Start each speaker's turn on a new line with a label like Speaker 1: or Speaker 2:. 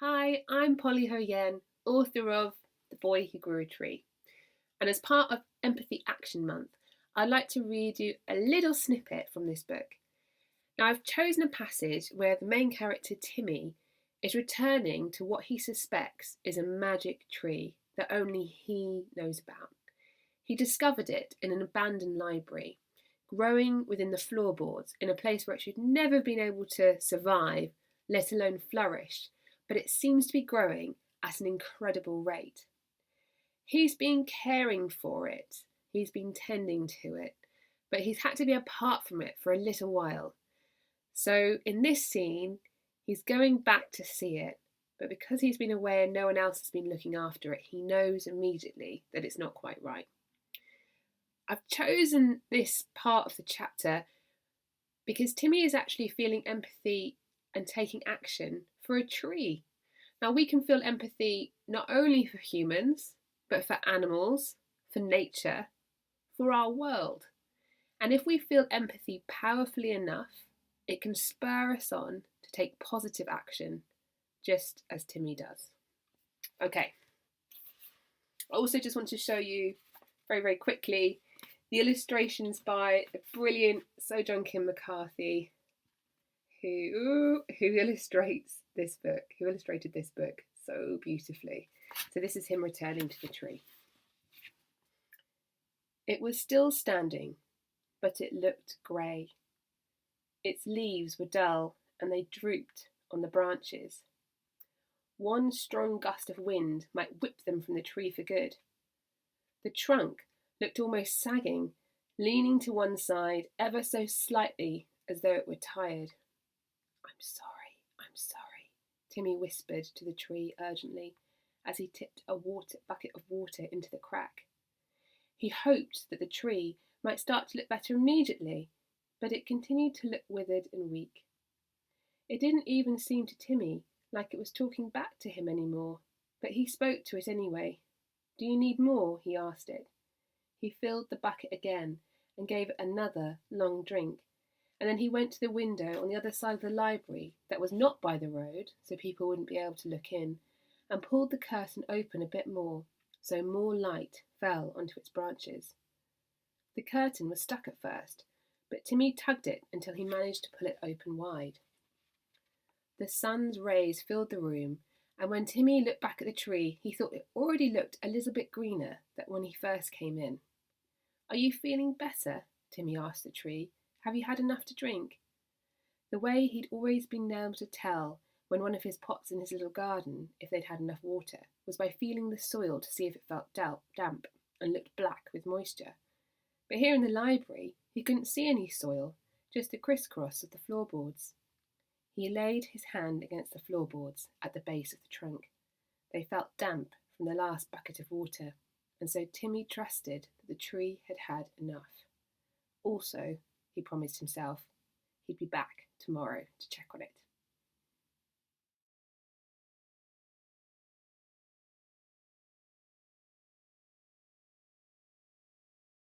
Speaker 1: Hi, I'm Polly Ho Yen, author of The Boy Who Grew a Tree. And as part of Empathy Action Month, I'd like to read you a little snippet from this book. Now, I've chosen a passage where the main character, Timmy, is returning to what he suspects is a magic tree that only he knows about. He discovered it in an abandoned library, growing within the floorboards in a place where it should never have been able to survive, let alone flourish, but it seems to be growing at an incredible rate. He's been caring for it, he's been tending to it, but he's had to be apart from it for a little while. So in this scene, he's going back to see it, but because he's been away and no one else has been looking after it, he knows immediately that it's not quite right. I've chosen this part of the chapter because Timmy is actually feeling empathy and taking action for a tree. Now, we can feel empathy not only for humans, but for animals, for nature, for our world. And if we feel empathy powerfully enough, it can spur us on to take positive action, just as Timmy does. Okay. I also just want to show you very, very quickly the illustrations by the brilliant Sojourn Kim McCarthy, who illustrated this book so beautifully. So this is him returning to the tree. It was still standing, but it looked grey. Its leaves were dull and they drooped on the branches. One strong gust of wind might whip them from the tree for good. The trunk looked almost sagging, leaning to one side ever so slightly as though it were tired. I'm sorry, Timmy whispered to the tree urgently as he tipped a bucket of water into the crack. He hoped that the tree might start to look better immediately, but it continued to look withered and weak. It didn't even seem to Timmy like it was talking back to him anymore, but he spoke to it anyway. Do you need more? He asked it. He filled the bucket again and gave it another long drink, and then he went to the window on the other side of the library that was not by the road, so people wouldn't be able to look in, and pulled the curtain open a bit more, so more light fell onto its branches. The curtain was stuck at first, but Timmy tugged it until he managed to pull it open wide. The sun's rays filled the room, and when Timmy looked back at the tree, he thought it already looked a little bit greener than when he first came in. Are you feeling better? Timmy asked the tree. Have you had enough to drink? The way he'd always been able to tell when one of his pots in his little garden, if they'd had enough water, was by feeling the soil to see if it felt damp and looked black with moisture. But here in the library, he couldn't see any soil, just the crisscross of the floorboards. He laid his hand against the floorboards at the base of the trunk. They felt damp from the last bucket of water, and so Timmy trusted that the tree had had enough. Also, he promised himself, he'd be back tomorrow to check on it.